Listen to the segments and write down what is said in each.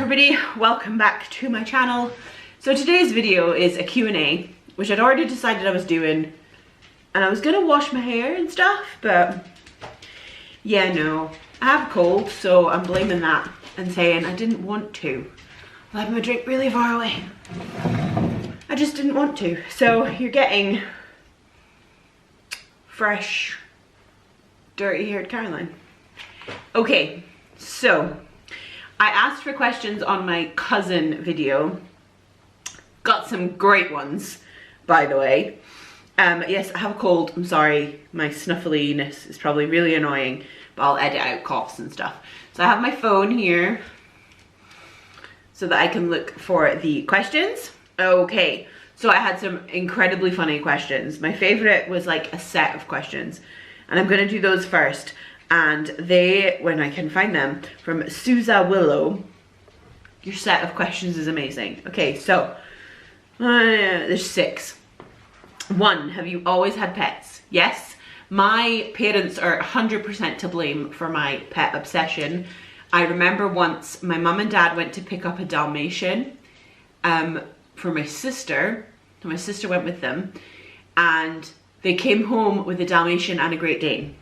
everybody, welcome back to my channel. So today's video is a Q&A, which I'd already decided I was doing, and I was gonna wash my hair and stuff, but yeah, no, I have a cold, so I'm blaming that and saying I didn't want to. I had my drink really far away. I just didn't want to. So you're getting fresh, dirty-haired Caroline. Okay, so I asked for questions on my cousin video. Got some great ones, by the way. Yes, I have a cold. I'm sorry. My snuffliness is probably really annoying, but I'll edit out coughs and stuff. So I have my phone here so that I can look for the questions. Okay, so I had some incredibly funny questions. My favorite was like a set of questions, and I'm gonna do those first. And they, when I can find them, from Susa Willow. Your set of questions is amazing. Okay, so there's 6. 1, have you always had pets? Yes. My parents are 100% to blame for my pet obsession. I remember once my mum and dad went to pick up a Dalmatian for my sister. My sister went with them, and they came home with a Dalmatian and a Great Dane.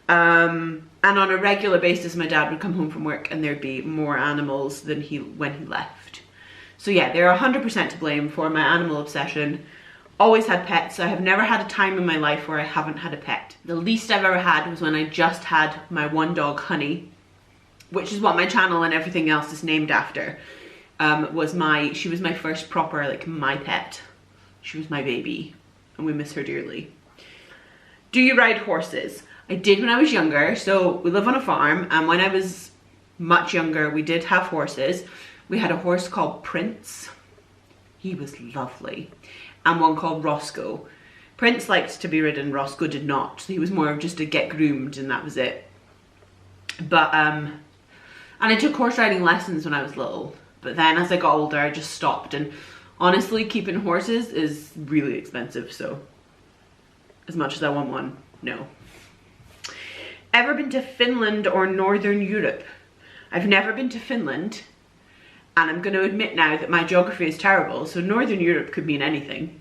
And on a regular basis, my dad would come home from work and there'd be more animals than when he left. So yeah, they're 100% to blame for my animal obsession. Always had pets. I have never had a time in my life where I haven't had a pet. The least I've ever had was when I just had my one dog, Honey, which is what my channel and everything else is named after. She was my first proper, like, my pet. She was my baby, and we miss her dearly. Do you ride horses? I did when I was younger. So we live on a farm, and when I was much younger, we did have horses. We had a horse called Prince. He was lovely. And one called Roscoe. Prince liked to be ridden, Roscoe did not. So he was more of just a get groomed, and that was it. But, and I took horse riding lessons when I was little. But then as I got older, I just stopped. And honestly, keeping horses is really expensive. So as much as I want one, no. Ever been to Finland or Northern Europe? I've never been to Finland, and I'm going to admit now that my geography is terrible, so Northern Europe could mean anything.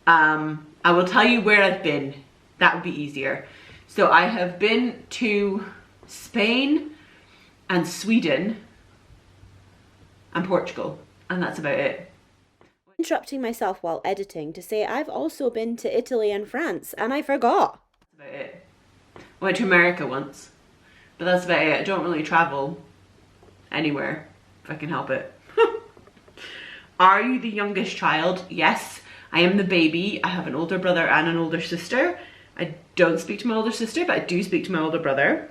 I will tell you where I've been. That would be easier. So I have been to Spain and Sweden and Portugal, and that's about it. Interrupting myself while editing to say I've also been to Italy and France, and I forgot. That's about it. I went to America once, but that's about it. I don't really travel anywhere if I can help it. Are you the youngest child? Yes, I am the baby. I have an older brother and an older sister. I don't speak to my older sister, but I do speak to my older brother.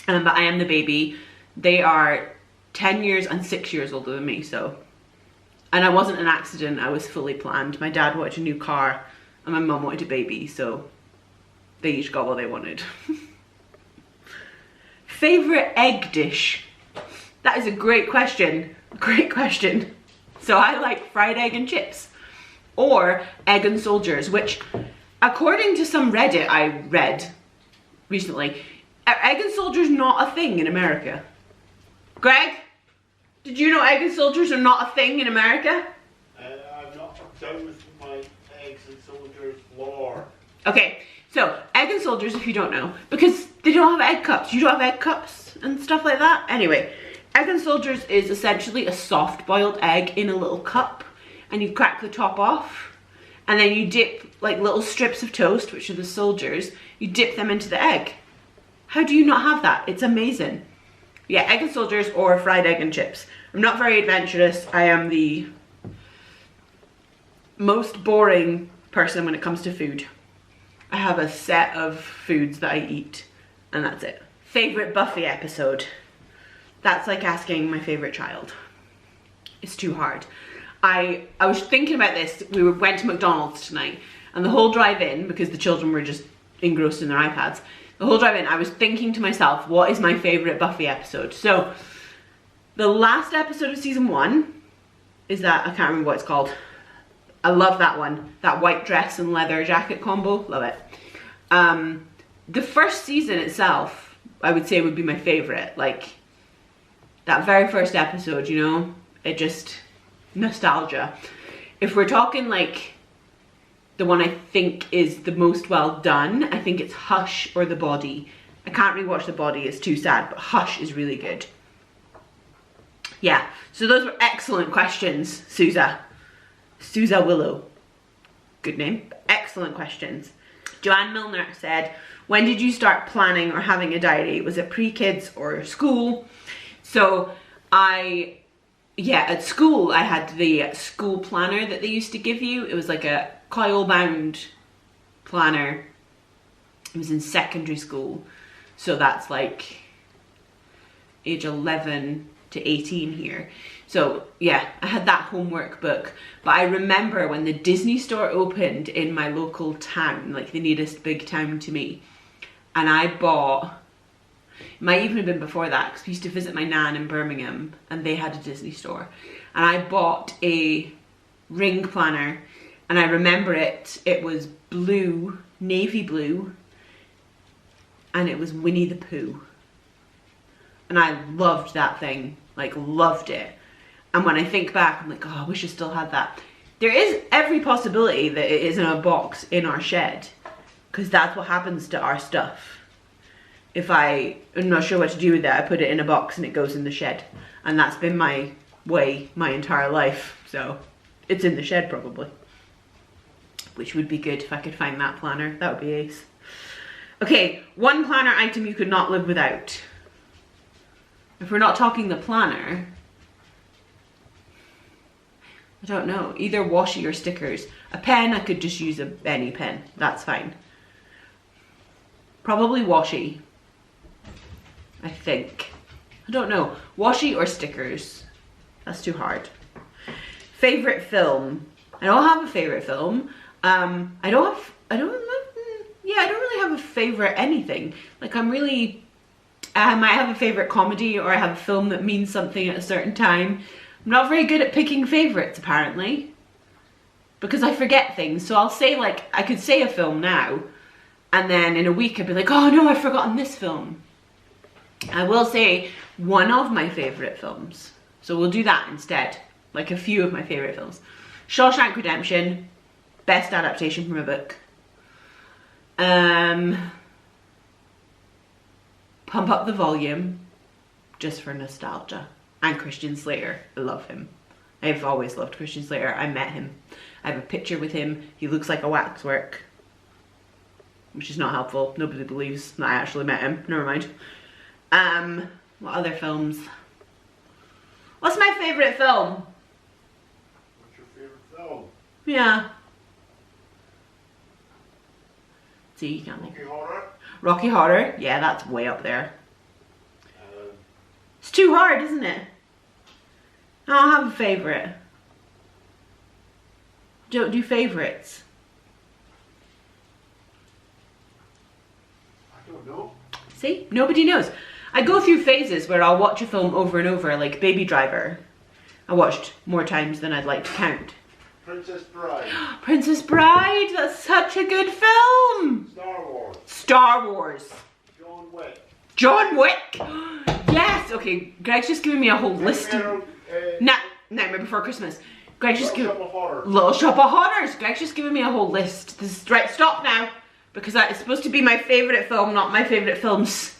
But I am the baby. They are 10 years and 6 years older than me, so. And I wasn't an accident, I was fully planned. My dad wanted a new car and my mum wanted a baby, so they each got what they wanted. Favorite egg dish? That is a great question. Great question. So I like fried egg and chips, or egg and soldiers, which according to some Reddit I read recently, egg and soldiers not a thing in America. Greg, did you know egg and soldiers are not a thing in America? I'm not done with my eggs and soldiers lore. Okay, so egg and soldiers, if you don't know, because they don't have egg cups. You don't have egg cups and stuff like that. Anyway, egg and soldiers is essentially a soft boiled egg in a little cup, and you crack the top off, and then you dip like little strips of toast, which are the soldiers, you dip them into the egg. How do you not have that? It's amazing. Yeah, egg and soldiers or fried egg and chips. I'm not very adventurous. I am the most boring person when it comes to food. I have a set of foods that I eat, and that's it. Favorite Buffy episode? That's like asking my favorite child. It's too hard. I was thinking about this. We went to McDonald's tonight, and the whole drive in, because the children were just engrossed in their iPads, the whole drive in, I was thinking to myself, what is my favorite Buffy episode? So the last episode of season 1 is that, I can't remember what it's called. I love that one. That white dress and leather jacket combo, love it. The first season itself, I would say would be my favorite. Like, That very first episode, you know, it just, nostalgia. If we're talking like the one I think is the most well done, I think it's Hush or The Body. I can't rewatch The Body, it's too sad, but Hush is really good. Yeah, so those were excellent questions, Sousa Willow. Good name. Excellent questions. Joanne Milner said, when did you start planning or having a diary? Was it pre-kids or school? So at school I had the school planner that they used to give you. It was like a coil bound planner. It was in secondary school. So that's like age 11 to 18 here. So yeah, I had that homework book. But I remember when the Disney store opened in my local town, like the nearest big town to me, and I bought, it might even have been before that, because we used to visit my nan in Birmingham and they had a Disney store, and I bought a ring planner, and I remember it was blue, navy blue, and it was Winnie the Pooh, and I loved that thing, like loved it. And when I think back, I'm like, oh, I wish I still had that. There is every possibility that it is in a box in our shed, because that's what happens to our stuff. If I'm not sure what to do with it, I put it in a box and it goes in the shed. And that's been my way my entire life. So it's in the shed probably. Which would be good if I could find that planner. That would be ace. Okay, one planner item you could not live without. If we're not talking the planner, I don't know, either washi or stickers. A pen, I could just use any pen, that's fine. Probably washi, I think. I don't know, washi or stickers, that's too hard. Favorite film, I don't have a favorite film. I don't really have a favorite anything. Like I might have a favorite comedy, or I have a film that means something at a certain time. I'm not very good at picking favorites apparently, because I forget things. So I'll say, like, I could say a film now, and then in a week I'd be like, oh no, I've forgotten this film. I will say one of my favorite films. So we'll do that instead, like a few of my favorite films. Shawshank Redemption, best adaptation from a book. Pump Up the Volume, just for nostalgia. And Christian Slater, I love him. I've always loved Christian Slater. I met him. I have a picture with him. He looks like a waxwork, which is not helpful. Nobody believes that I actually met him. Never mind. What other films? What's my favourite film? What's your favorite film? Yeah. See, you can't think. Rocky Horror? Rocky Horror? Yeah, that's way up there. It's too hard, isn't it? I don't have a favourite. Don't do favourites. I don't know. See? Nobody knows. I go through phases where I'll watch a film over and over, like Baby Driver. I watched more times than I'd like to count. Princess Bride. Princess Bride! That's such a good film! Star Wars. Star Wars. John Wick. John Wick! Yes! Okay, Greg's just giving me a whole list of... Nightmare Before Christmas. Greg's just giving... Little Shop of Horrors. Greg's just giving me a whole list. This is... Right, stop now. Because that is supposed to be my favourite film, not my favourite films.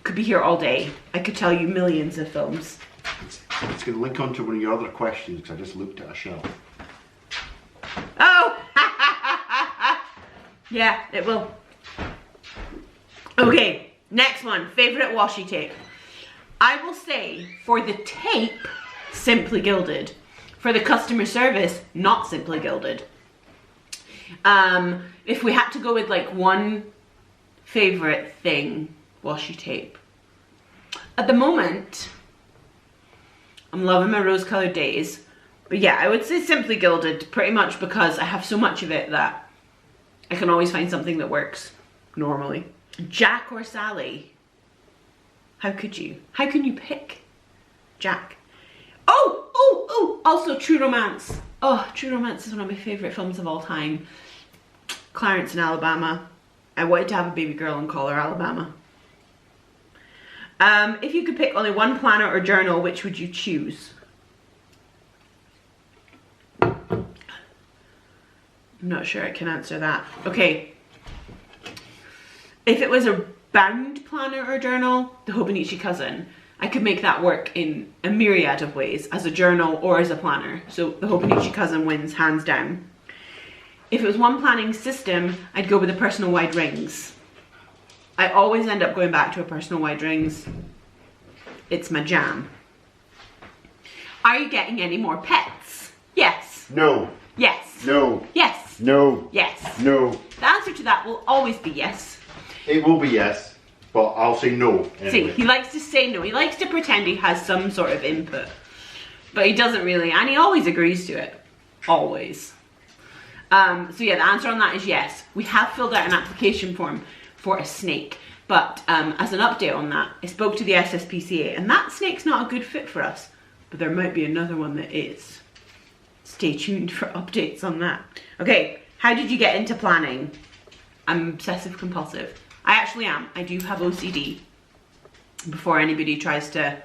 Could be here all day. I could tell you millions of films. It's going to link on to one of your other questions, because I just looked at a shelf. Oh! Yeah, it will. Okay, next one. Favourite washi tape. I will say, for the tape, Simply Gilded. For the customer service, not Simply Gilded. If we had to go with like one favourite thing, washi tape. At the moment, I'm loving my Rose Coloured Days. But yeah, I would say Simply Gilded, pretty much because I have so much of it that I can always find something that works normally. Jack or Sally? How could you? How can you pick Jack? Oh, also True Romance. Oh, True Romance is one of my favourite films of all time. Clarence in Alabama. I wanted to have a baby girl and call her Alabama. If you could pick only one planner or journal, which would you choose? I'm not sure I can answer that. Okay. If it was a bound planner or journal, the Hobonichi Cousin, I could make that work in a myriad of ways, as a journal or as a planner. So the Hobonichi Cousin wins hands down. If it was one planning system, I'd go with the personal wide rings. I always end up going back to a personal wide rings. It's my jam. Are you getting any more pets? Yes. No. Yes. No. Yes. No. Yes. No. The answer to that will always be yes. It will be yes, but I'll say no. Anyway. See, he likes to say no. He likes to pretend he has some sort of input. But he doesn't really, and he always agrees to it. Always. So yeah, the answer on that is yes. We have filled out an application form for a snake. But as an update on that, I spoke to the SSPCA, and that snake's not a good fit for us. But there might be another one that is. Stay tuned for updates on that. Okay, how did you get into planning? I'm obsessive compulsive. I actually am. I do have OCD. Before anybody tries to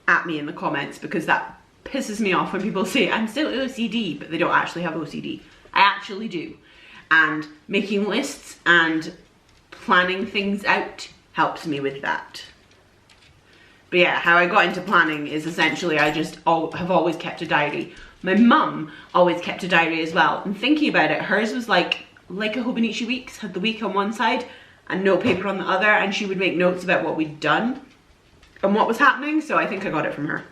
at me in the comments, because that pisses me off when people say I'm still OCD, but they don't actually have OCD. I actually do. And making lists and planning things out helps me with that. But yeah, how I got into planning is essentially I just have always kept a diary. My mum always kept a diary as well. And thinking about it, hers was like a Hobonichi Weeks, had the week on one side and note paper on the other, and she would make notes about what we'd done and what was happening, so I think I got it from her.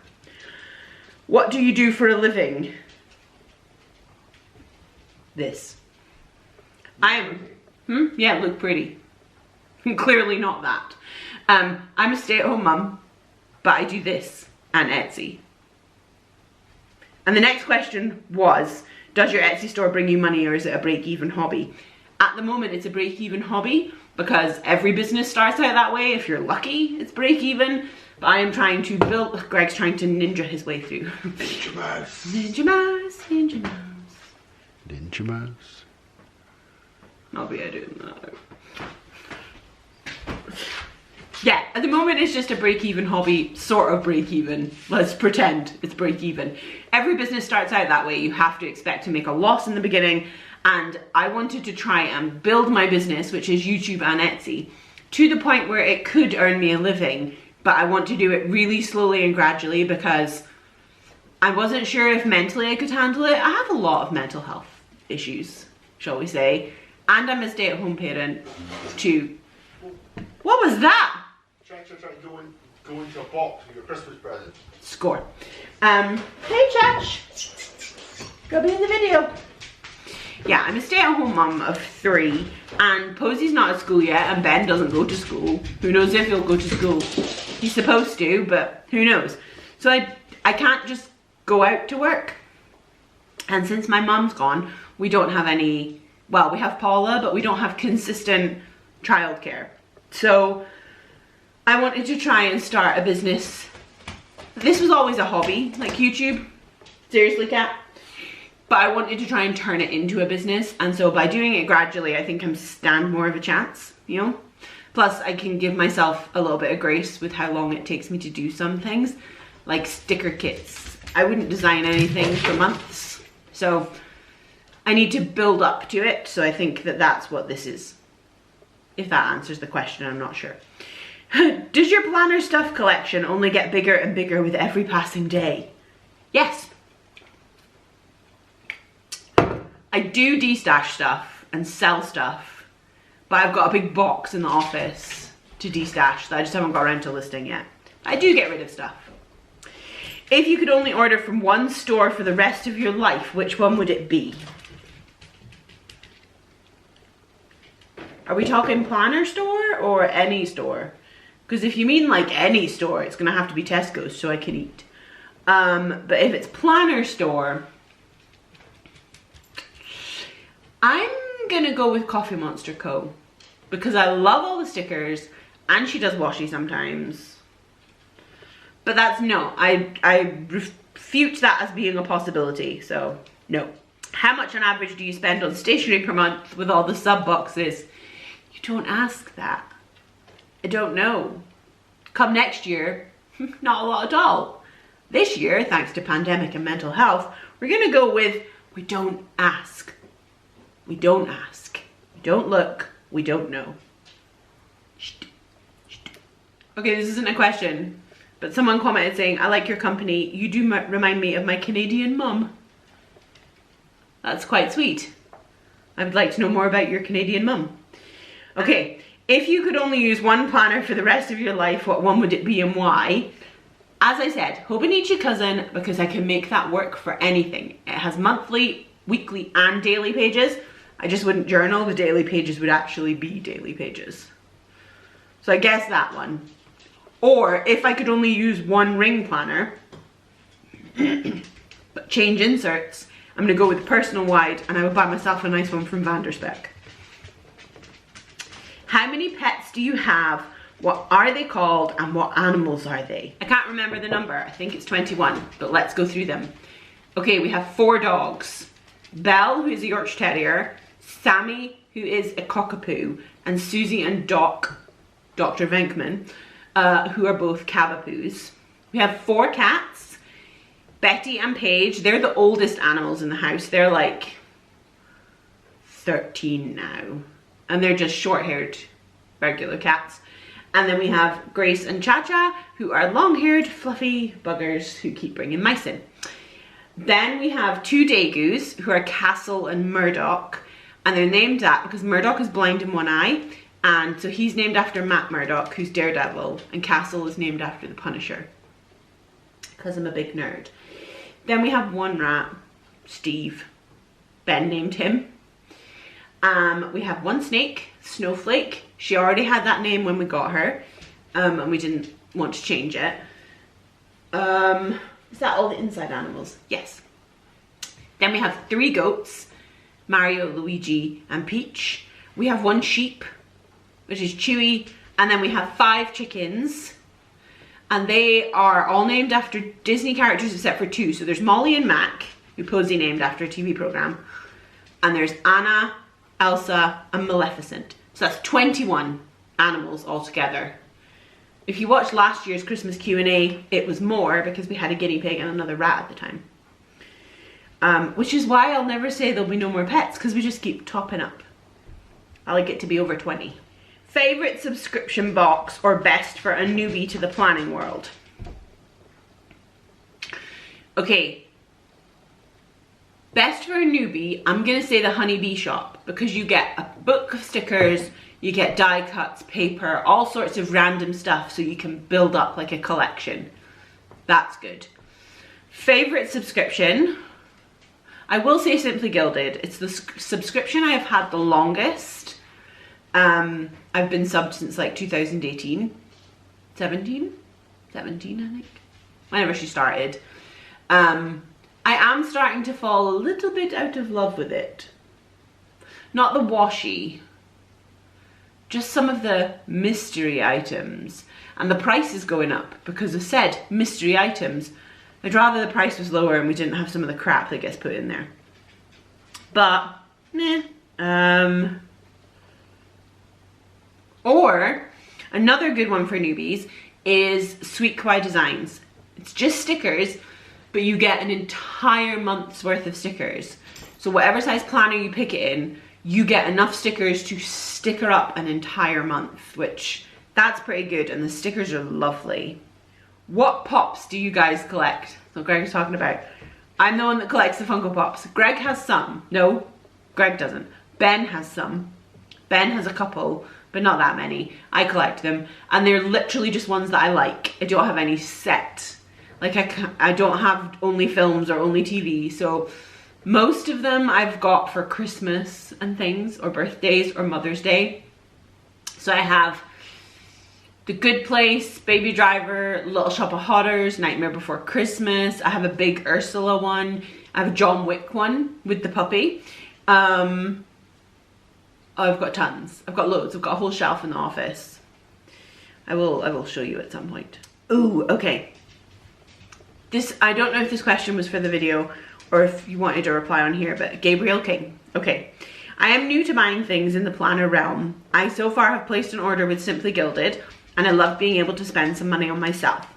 What do you do for a living? This. Yeah, look pretty. Clearly not that. I'm a stay-at-home mum, but I do this and Etsy. And the next question was, does your Etsy store bring you money, or is it a break-even hobby? At the moment, it's a break-even hobby because every business starts out that way. If you're lucky, it's break-even. But I am trying to build, Greg's trying to ninja his way through. Ninja mouse. Ninja mouse, ninja mouse. Ninja mouse. I'll be doing that. Yeah, at the moment it's just a break-even hobby, sort of break-even. Let's pretend it's break-even. Every business starts out that way. You have to expect to make a loss in the beginning, and I wanted to try and build my business, which is YouTube and Etsy, to the point where it could earn me a living, but I want to do it really slowly and gradually because I wasn't sure if mentally I could handle it. I have a lot of mental health issues, shall we say, and I'm a stay-at-home parent too. What was that? Try go into a box with your Christmas present. Score. Hey Chach, go be in the video. Yeah, I'm a stay-at-home mum of 3, and Posey's not at school yet, and Ben doesn't go to school. Who knows if he'll go to school? He's supposed to, but who knows? So I can't just go out to work. And since my mum's gone, we don't have any, well, we have Paula, but we don't have consistent childcare. So I wanted to try and start a business. This was always a hobby, like YouTube. Seriously, Kat. But I wanted to try and turn it into a business. And so by doing it gradually, I think I'm stand more of a chance, you know? Plus, I can give myself a little bit of grace with how long it takes me to do some things, like sticker kits. I wouldn't design anything for months. So I need to build up to it. So I think that that's what this is. If that answers the question, I'm not sure. Does your planner stuff collection only get bigger and bigger with every passing day? Yes. I do destash stuff and sell stuff, but I've got a big box in the office to destash that I just haven't got around to listing yet. I do get rid of stuff. If you could only order from one store for the rest of your life, which one would it be? Are we talking planner store or any store? Because if you mean like any store, it's gonna have to be Tesco's so I can eat. But if it's planner store, I'm gonna go with Coffee Monster Co. Because I love all the stickers and she does washi sometimes. But that's no, I refute that as being a possibility, so no. How much on average do you spend on stationery per month with all the sub boxes? You don't ask that. I don't know. Come next year, not a lot at all. This year, thanks to pandemic and mental health, we're gonna go with, we don't ask. We don't ask. We don't look. We don't know. Okay, this isn't a question, but someone commented saying, I like your company. You do remind me of my Canadian mum. That's quite sweet. I would like to know more about your Canadian mum. Okay, if you could only use one planner for the rest of your life, what one would it be and why? As I said, Hobonichi Cousin, because I can make that work for anything. It has monthly, weekly, and daily pages. I just wouldn't journal. The daily pages would actually be daily pages. So I guess that one. Or if I could only use one ring planner, but change inserts, I'm gonna go with personal wide, and I would buy myself a nice one from Vanderspeck. How many pets do you have? What are they called and what animals are they? I can't remember the number. I think it's 21, but let's go through them. Okay, we have 4 dogs. Belle, who is a Yorkshire Terrier, Sammy, who is a Cockapoo, and Susie and Doc, Dr. Venkman, who are both Cavapoos. We have 4 cats, Betty and Paige. They're the oldest animals in the house. They're like 13 now, and they're just short-haired regular cats. And then we have Grace and Cha-Cha, who are long-haired fluffy buggers who keep bringing mice in. Then we have 2 Dagoos, who are Castle and Murdoch, and they're named that because Murdoch is blind in one eye, and so he's named after Matt Murdoch, who's Daredevil, and Castle is named after the Punisher, because I'm a big nerd. Then we have 1 rat, Steve. Ben named him. We have 1 snake, Snowflake. She already had that name when we got her, and we didn't want to change it. Is that all the inside animals? Yes. Then we have 3 goats, Mario, Luigi, and Peach. We have 1 sheep, which is Chewy, and then we have 5 chickens, and they are all named after Disney characters except for 2. So there's Molly and Mac, who Posey named after a TV program, and there's Anna, Elsa, and Maleficent. So that's 21 animals altogether. If you watched last year's Christmas Q&A, it was more because we had a guinea pig and another rat at the time. Which is why I'll never say there'll be no more pets, because we just keep topping up. I like it to be over 20. Favorite subscription box or best for a newbie to the planning world? Okay. Best for a newbie, I'm gonna say the Honeybee Shop, because you get a book of stickers, you get die cuts, paper, all sorts of random stuff, so you can build up like a collection. That's good. Favorite subscription, I will say Simply Gilded. It's the subscription I have had the longest. I've been subbed since like 2018, 17, I think, whenever she started. I am starting to fall a little bit out of love with it. Not the washi, just some of the mystery items. And the price is going up because of said mystery items. I'd rather the price was lower and we didn't have some of the crap that gets put in there. But, meh. Or, another good one for newbies is Sweet Kawaii Designs. It's just stickers, but you get an entire month's worth of stickers. So whatever size planner you pick it in, you get enough stickers to sticker up an entire month, which that's pretty good, and the stickers are lovely. What pops do you guys collect? So Greg is talking about. I'm the one that collects the Funko Pops. Greg has some. No, Greg doesn't. Ben has some. Ben has a couple, but not that many. I collect them, and they're literally just ones that I like. I don't have any set. Like I don't have only films or only TV, so most of them I've got for Christmas and things, or birthdays, or Mother's Day. So I have The Good Place, Baby Driver, Little Shop of Horrors, Nightmare Before Christmas. I have a big Ursula one. I have a John Wick one with the puppy. Oh, I've got tons. I've got loads. I've got a whole shelf in the office. I will show you at some point. Ooh, okay. This, I don't know if this question was for the video or if you wanted a reply on here, but Gabriel King. Okay. I am new to buying things in the planner realm. I so far have placed an order with Simply Gilded. and I love being able to spend some money on myself.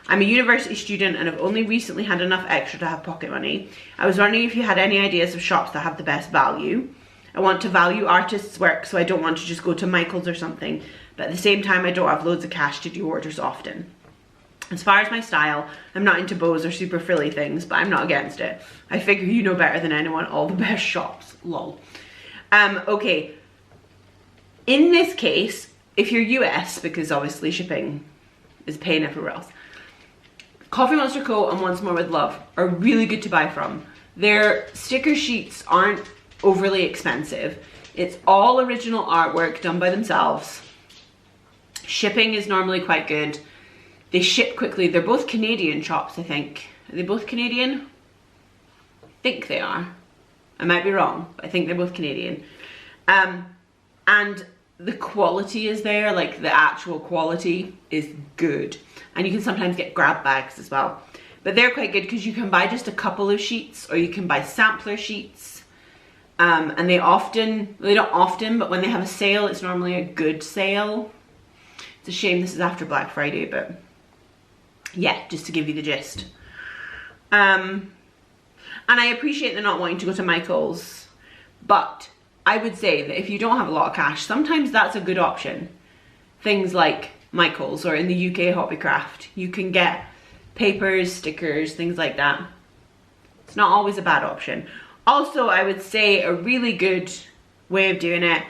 I'm a university student and have only recently had enough extra to have pocket money. I was wondering if you had any ideas of shops that have the best value. I want to value artists' work, so I don't want to just go to Michael's or something, but at the same time I don't have loads of cash to do orders often. As far as my style, I'm not into bows or super frilly things, but I'm not against it. I figure you know better than anyone all the best shops, lol. Okay, in this case, if you're US, because obviously shipping is paying everywhere else, Coffee Monster Co. and Once More With Love are really good to buy from. Their sticker sheets aren't overly expensive. It's all original artwork done by themselves. Shipping is normally quite good. They ship quickly. They're both Canadian shops, I think. Are they both Canadian? I think they are. I might be wrong, but I think they're both Canadian. And the quality is there, like the actual quality is good. And you can sometimes get grab bags as well. But they're quite good because you can buy just a couple of sheets or you can buy sampler sheets. And they don't often, but when they have a sale, it's normally a good sale. It's a shame this is after Black Friday, but yeah, just to give you the gist. And I appreciate they're not wanting to go to Michael's, but I would say that if you don't have a lot of cash, sometimes that's a good option. Things like Michael's or in the UK Hobbycraft, you can get papers, stickers, things like that. It's not always a bad option. Also, I would say a really good way of doing it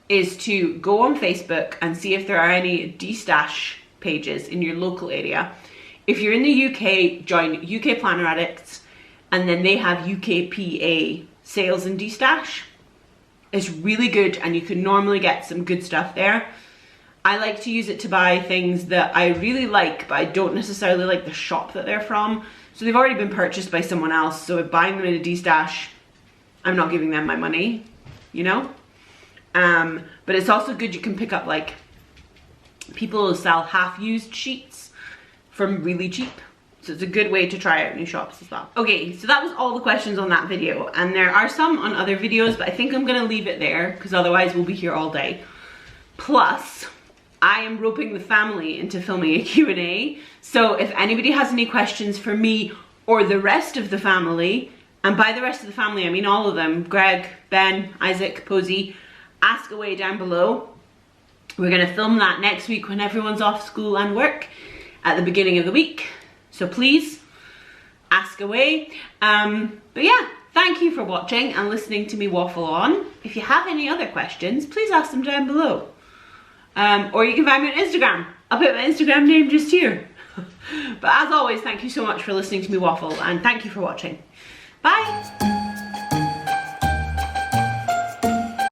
is to go on Facebook and see if there are any de-stash pages in your local area. If you're in the UK, join UK Planner Addicts, and then they have UKPA sales and de-stash. It's really good and you can normally get some good stuff there. I like to use it to buy things that I really like, but I don't necessarily like the shop that they're from. So they've already been purchased by someone else, so buying them in a de-stash, I'm not giving them my money, you know? But it's also good, you can pick up like, people who sell half-used sheets from really cheap. So it's a good way to try out new shops as well. Okay, so that was all the questions on that video. And there are some on other videos, but I think I'm gonna leave it there because otherwise we'll be here all day. Plus, I am roping the family into filming a Q&A. So if anybody has any questions for me or the rest of the family, and by the rest of the family, I mean all of them, Greg, Ben, Isaac, Posey, ask away down below. We're gonna film that next week when everyone's off school and work at the beginning of the week. So please ask away. But yeah, thank you for watching and listening to me waffle on. If you have any other questions, please ask them down below. Or you can find me on Instagram. I'll put my Instagram name just here. But as always, thank you so much for listening to me waffle and thank you for watching. Bye.